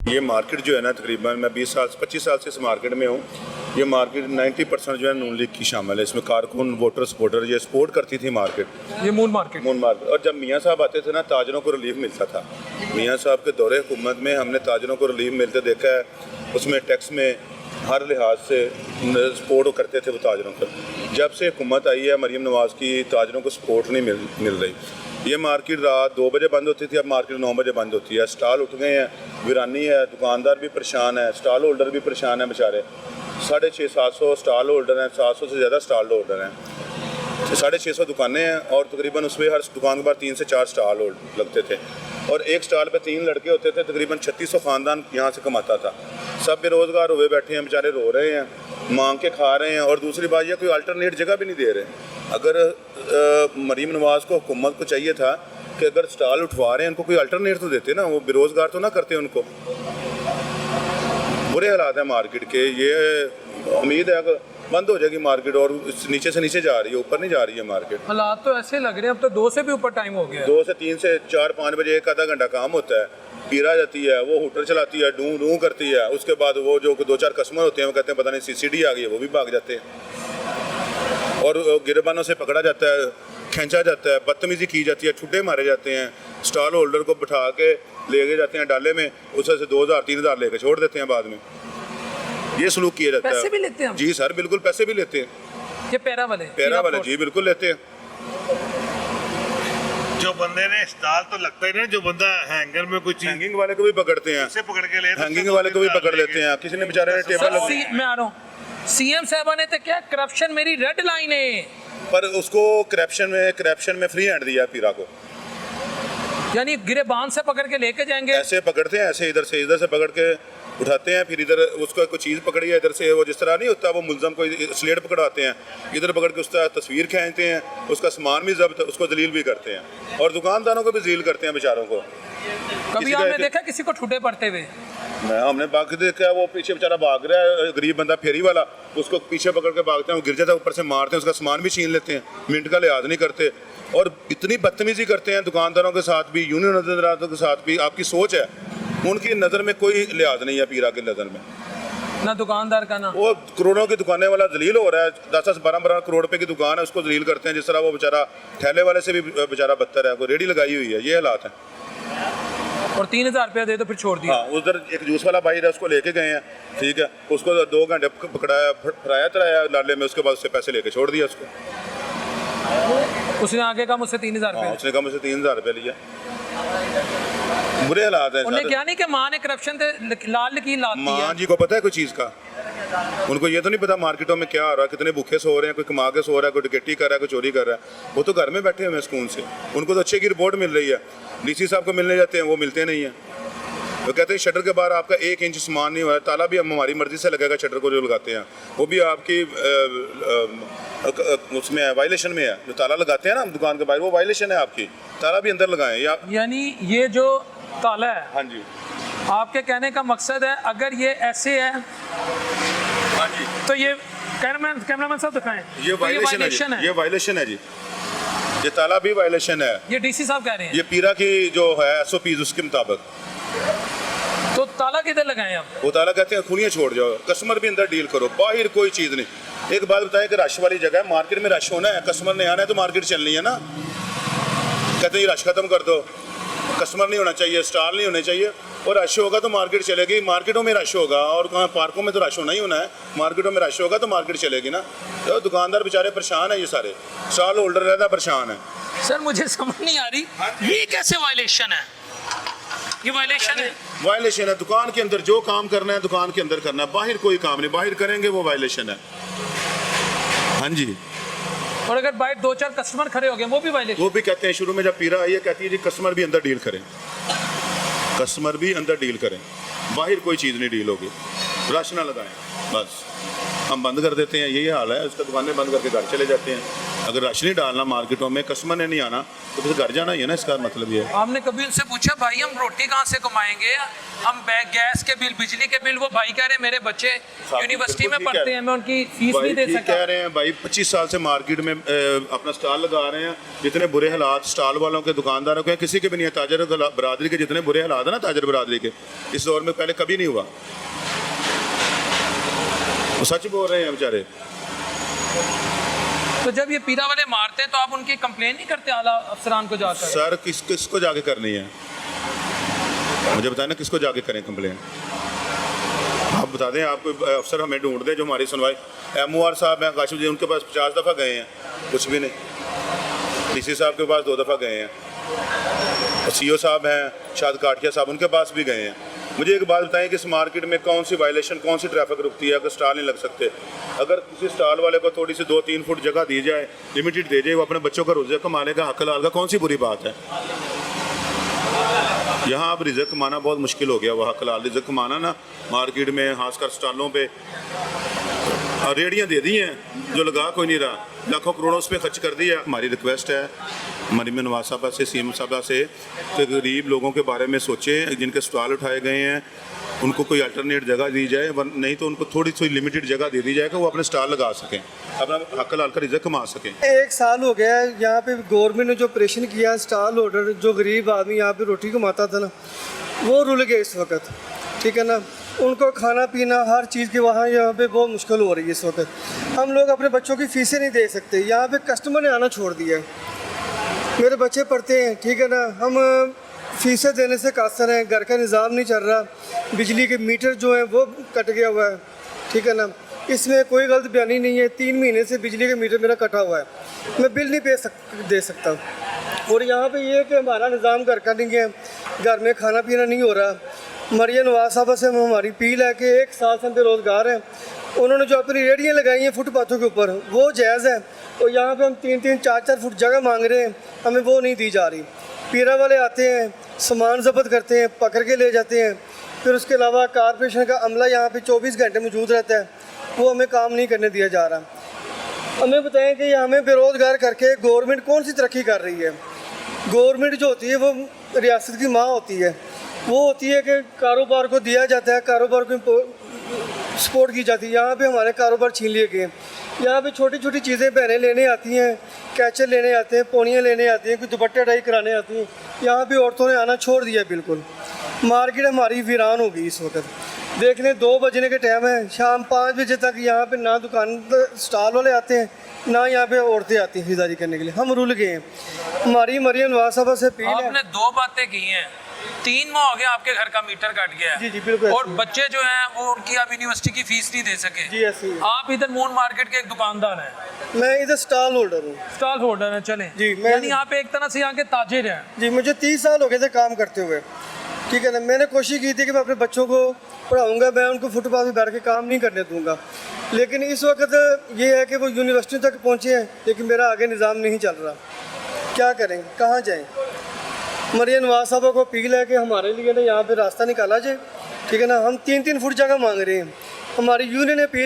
ये मार्केट जो है ना, तकरीबन मैं 25 साल से इस मार्केट में हूँ। ये मार्केट 90% जो है नून लीग की शामिल है। इसमें कारकुन, वोटर सपोर्टर ये सपोर्ट करती थी मार्केट, ये मून मार्केट। और जब मियाँ साहब आते थे ना, ताजरों को रिलीफ मिलता था। मियाँ साहब के दौरे हुकूमत में हमने ताजरों को रिलीफ मिलते देखा है। उसमें टैक्स में हर लिहाज से सपोर्ट करते थे वो ताजरों को। जब से हुकूमत आई है मरीम नवाज़ की, ताजरों को सपोर्ट नहीं मिल रही। ये मार्केट रात 2 बजे बंद होती थी, अब मार्केट 9 बजे बंद होती है। स्टॉल उठ गए हैं, वीरानी है, दुकानदार भी परेशान है, स्टॉल होल्डर भी परेशान है बेचारे। 650-700 स्टॉल होल्डर हैं, 700 से ज़्यादा स्टॉल होल्डर हैं। 650 दुकानें हैं और तकरीबन उसमें हर दुकान के बाद 3 से 4 स्टॉल लगते थे और एक स्टॉल पे 3 लड़के होते थे। तकरीबन 3600 ख़ानदान यहाँ से कमाता था। सब बेरोज़गार हुए बैठे हैं बेचारे, रो रहे हैं, मांग के खा रहे हैं। और दूसरी बात यह, कोई अल्टरनेट जगह भी नहीं दे रहे। अगर मरीम नवाज़ को, हुकूमत को चाहिए था कि अगर स्टॉल उठवा रहे हैं उनको कोई अल्टरनेट तो देते ना, वो बेरोज़गार तो ना करते उनको। बुरे हालात हैं मार्केट के। ये उम्मीद है कि बंद हो जाएगी मार्केट और नीचे से नीचे जा रही है, ऊपर नहीं जा रही है मार्केट। हालात तो ऐसे लग रहे हैं, अब तो 2 से भी ऊपर टाइम हो गया है। 2 से 3 से 4-5 बजे एक आधा घंटा काम होता है। पीरा जाती है, वो हुटर चलाती है, डूं डूं करती है। उसके बाद वो जो 2-4 कस्टमर होते हैं वो कहते हैं पता नहीं CCD आ गई है, वो भी भाग जाते हैं और गिरबानों से पकड़ा जाता है, खींचा जाता है, बदतमीज़ी की जाती है, ठुड्डे मारे जाते हैं। स्टॉल होल्डर को बिठा के ले के जाते हैं डाले में, उससे 2000-3000 लेके छोड़ देते हैं बाद में। ये सलूक किया जाता है। पैसे भी लेते हैं? जी सर, बिल्कुल पैसे भी लेते हैं। ये पैरा वाले जी बिल्कुल लेते हैं। जो बंदे ने स्टॉल तो लगता ही ना, जो बंदा हैंगर में कुछ हैंगिंग वाले को भी पकड़ते हैं, से पकड़ के ले, हैंगिंग वाले को भी पकड़ लेते हैं। किसी ने बेचारे ने टेबल मैं आ रहा हूँ। CM साहबा ने तो क्या, करप्शन मेरी रेड लाइन है, पर उसको करप्शन में फ्री हैंड दिया पीरा को। यानी गिरेबान से पकड़ के लेके जाएंगे। ऐसे पकड़ते हैं, ऐसे इधर से पकड़ के उठाते हैं, फिर इधर उसको कोई चीज़ पकड़ी है इधर से, वो जिस तरह नहीं होता वो मुलजम को स्लेट पकड़ाते हैं, इधर पकड़ के उसका तस्वीर खींचते हैं, उसका सामान भी जब्त, उसको जलील भी करते हैं और दुकानदारों को भी जलील करते हैं बेचारों को। कभी आपने देखा किसी को ठुड्डे पड़ते हुए? हमने बाकी देखा, वो पीछे बेचारा भाग रहा है, गरीब बंदा फेरी वाला, उसको पीछे पकड़ के भागते हैं, वो गिर जाता है, ऊपर से मारते हैं, उसका सामान भी छीन लेते हैं, मिनट का लिहाज नहीं करते और इतनी बदतमीजी करते हैं दुकानदारों के साथ भी, यूनियन नजरातों के साथ भी। आपकी सोच है, उनकी नज़र में कोई लिहाज नहीं है पीरा की नज़र में, ना दुकानदार का ना। वो करोड़ों की दुकानें वाला जलील हो रहा है। 10-12 करोड़ रुपए की दुकान है, उसको जलील करते हैं जिस तरह वो बेचारा ठेले वाले से भी बेचारा बदतर है, वो रेडी लगाई हुई है। ये हालात है। और 3000 रुपया दे तो फिर छोड़ दिया। हाँ, उधर एक जूस वाला भाई है, उसको लेके गए हैं, ठीक है, उसको 2 घंटे पकड़ाया, फराया तराया लाले में, उसके बाद उससे पैसे लेके छोड़ दिया उसको। उसने आगे कहा मुझसे 3000 रुपया। उसने कहा मुझसे 3000 रुपया लिया। बुरे हालात है। उन्हें क्या नहीं कि माँ ने करप्शन से लाल लकीर लाती है। माँ जी को पता है कोई चीज़ का? उनको ये तो नहीं पता मार्केटों में क्या हो रहा है, कितने भूखे सो रहे हैं, कोई कमा के सो रहा है, कोई डकैती कर रहा है, कोई चोरी कर रहा है। वो तो घर में बैठे हुए हैं सुकून से, उनको तो अच्छे की रिपोर्ट मिल रही है। DC साहब को मिलने जाते हैं, वो मिलते नहीं हैं। वो कहते हैं शटर के बाहर आपका 1 इंच सामान नहीं हो रहा, ताला भी हम हमारी मर्जी से लगेगा, शटर को जो लगाते हैं वो भी आपकी उसमें है, वायलेशन में है। जो ताला लगाते हैं ना हम दुकान के बाहर, वो वायलेशन है आपकी, ताला भी अंदर लगाएं या। यानी ये जो ताला है, हाँ जी, आपके कहने का मकसद है अगर ये ऐसे है, हाँ जी, तो ये कैमरामैन साहब दिखाएं, ये वायलेशन है, ये वायलेशन है जी, ये ताला भी वायलेशन है। ये DC साहब कह रहे हैं। ये पीरा की जो है SOPs उसके मुताबिक। तो ताला किधर लगाएं आप? वो ताला कहते हैं खुलियाँ छोड़ जाओ, कस्टमर भी अंदर डील करो, बाहर कोई चीज़ नहीं। एक बात बताएं कि रश वाली जगह है, मार्केट में रश होना है, कस्टमर ने आना है तो मार्केट चलनी है ना। कहते हैं रश खत्म कर दो, कस्टमर नहीं होना चाहिए, स्टॉल नहीं होने चाहिए, और रश होगा तो मार्केट चलेगी। मार्केटों में रश होगा और कहाँ पार्कों में तो रश होना ही होना है, मार्केटों में रश होगा तो मार्केट चलेगी ना। तो दुकानदार बेचारे परेशान है, ये सारे स्टॉल होल्डर रहता परेशान है। सर मुझे समझ नहीं आ रही, ये कैसे वायलेशन है? ये वायलेशन है। वायलेशन है, दुकान के अंदर जो काम करना है दुकान के अंदर करना है, बाहर कोई काम नहीं, बाहर करेंगे वो वायलेशन है। हाँ जी। और अगर बाहर 2-4 कस्टमर खड़े हो गए वो भी वायलेशन। वो भी कहते हैं, शुरू में जब पीरा आई है कहती है जी कस्टमर भी अंदर डील करें, कस्टमर भी अंदर डील करें, बाहर कोई चीज़ नहीं डील होगी, रश ना लगाएं, बस हम बंद कर देते हैं। यही हाल है, उसका दुकानें बंद करके घर चले जाते हैं। अगर रश नहीं डालना मार्केटों में, कस्टमर ने नहीं आना तो फिर घर जाना ही है ना, इसका मतलब ये है। आपने कभी उनसे पूछा भाई हम रोटी कहाँ से कमाएंगे, हम गैस के बिल, बिजली के बिल, वो भाई कह रहे हैं मेरे बच्चे यूनिवर्सिटी में पढ़ते हैं, मैं उनकी फीस नहीं दे सकता। कह रहे हैं भाई 25 साल से मार्केट में अपना स्टॉल लगा रहे हैं, जितने बुरे हालात स्टॉल वालों के, दुकानदारों के, किसी के भी नहीं है, ताजर बरादरी के जितने बुरे हालात है ना ताजर बरादरी के, इस दौर में पहले कभी नहीं हुआ। वो सच बोल रहे हैं बेचारे। तो जब ये पीरा वाले मारते हैं तो आप उनकी कंप्लेन नहीं करते आला अफसरान को जाकर? सर किसको जाके करनी है, मुझे बताएं ना, किसको जाके करें कंप्लेन? आप बता दें, आप कोई अफसर हमें ढूंढ दें जो हमारी सुनवाई। MOR साहब हैं काशिफ जी, उनके पास 50 दफ़ा गए हैं, कुछ भी नहीं। DC साहब के पास 2 दफ़ा गए हैं, और CO साहब हैं शाद काटिया साहब, उनके पास भी गए हैं। मुझे एक बात बताएं कि इस मार्केट में कौन सी वायलेशन, कौन सी ट्रैफिक रुकती है अगर स्टॉल नहीं लग सकते? अगर किसी स्टॉल वाले को थोड़ी सी 2-3 फुट जगह दी जाए, लिमिटेड दे जाए, वो अपने बच्चों का रोज़ा कमाने का हक हलाल का, कौन सी बुरी बात है? यहाँ अब रिज़्क कमाना बहुत मुश्किल हो गया, वह हक हलाल रिज़्क कमाना ना मार्केट में, खासकर स्टॉलों पे रेडियाँ दे दी हैं जो लगा कोई नहीं रहा, लाखों करोड़ों उस पर खर्च कर दिया। हमारी रिक्वेस्ट है मरीम नवाज साहबा से, CM साहबा से, कि गरीब लोगों के बारे में सोचें, जिनके स्टॉल उठाए गए हैं उनको कोई अल्टरनेट जगह दी जाए, नहीं तो उनको थोड़ी सी लिमिटेड जगह दे दी जाए कि वो अपने स्टॉल लगा सकें, अपना हक हलाल का रिज़्क कमा सकें। 1 साल हो गया है यहाँ पे गवर्नमेंट ने जो ऑपरेशन किया, स्टॉल होल्डर जो गरीब आदमी यहाँ पे रोटी कमाता था ना, वो रुल गए इस वक्त, ठीक है ना। उनको खाना पीना हर चीज़ की वहाँ यहाँ पे बहुत मुश्किल हो रही है इस वक्त। हम लोग अपने बच्चों की फ़ीसें नहीं दे सकते, यहाँ पे कस्टमर ने आना छोड़ दिया है। मेरे बच्चे पढ़ते हैं, ठीक है ना, हम फ़ीसें देने से कासर हैं, घर का निज़ाम नहीं चल रहा, बिजली के मीटर जो है वो कट गया हुआ है, ठीक है ना। इसमें कोई गलत बयानी नहीं है, 3 महीने से बिजली का मीटर मेरा कटा हुआ है, मैं बिल नहीं दे सकता। और यहाँ पे ये है कि हमारा निज़ाम घर का नहीं है, घर में खाना पीना नहीं हो रहा। मरियम नवाज साहबा से हमारी अपील है कि 1 साल से हम बेरोज़गार हैं, उन्होंने जो अपनी रेहड़ियाँ लगाई हैं फुटपाथों के ऊपर वो जायज़ है, और यहाँ पे हम 3-3, 4-4 फुट जगह मांग रहे हैं, हमें वो नहीं दी जा रही। पीरा वाले आते हैं, सामान ज़ब्त करते हैं, पकड़ के ले जाते हैं, फिर उसके अलावा कारपोरेशन का अमला यहाँ पे 24 घंटे मौजूद रहता है, वो हमें काम नहीं करने दिया जा रहा। हमें बताएं कि हमें बेरोज़गार करके गवर्नमेंट कौन सी तरक्की कर रही है? गवर्नमेंट जो होती है वो रियासत की माँ होती है, वो होती है कि कारोबार को दिया जाता है, कारोबार को सपोर्ट की जाती है। यहाँ पे हमारे कारोबार छीन लिए गए। यहाँ पे छोटी छोटी चीज़ें बहनें लेने आती हैं, कैचर लेने आते हैं, पोनियाँ लेने आती हैं, कोई दुपट्टे डाई कराने आती हैं, यहाँ पे औरतों ने आना छोड़ दिया बिल्कुल। मार्केट हमारी वीरान हो गई इस वक्त। देख लें 2 बजने के टाइम है, शाम 5 बजे तक यहाँ पे ना दुकान स्टॉल वाले आते हैं, ना यहाँ पे औरतें आती हैं खरीदारी करने के लिए। हम रुल गए हैं। हमारी मरियम नवाज साहबा से अपील है। आपने 2 बातें की हैं, 3 माह हो गया आपके घर का मीटर कट गया है। जी बिल्कुल। और बच्चे जो हैं वो उनकी आप यूनिवर्सिटी की फीस नहीं दे सके। जी ऐसी है। आप इधर मून मार्केट के एक दुकानदार हैं? मैं इधर स्टॉल होल्डर हूँ। स्टॉल होल्डर हैं, चलें जी, यानी आप एक तरह से यहाँ के ताजिर हैं। जी मुझे 30 साल हो गए थे काम करते हुए, ठीक है ना। मैंने कोशिश की थी कि मैं अपने बच्चों को पढ़ाऊँगा, मैं उनको फुटपाथ पर बैठ के काम नहीं करने दूँगा, लेकिन इस वक्त ये है कि वो यूनिवर्सिटी तक पहुँचे हैं, लेकिन मेरा आगे निज़ाम नहीं चल रहा। क्या करें, कहाँ जाएँ? मरियम नवाज साहबा को अपील है कि हमारे लिए ना यहाँ पे रास्ता निकाला जाए, ठीक है ना। हम 3-3 फुट जगह मांग रहे हैं। हमारी यूनियन ने अपील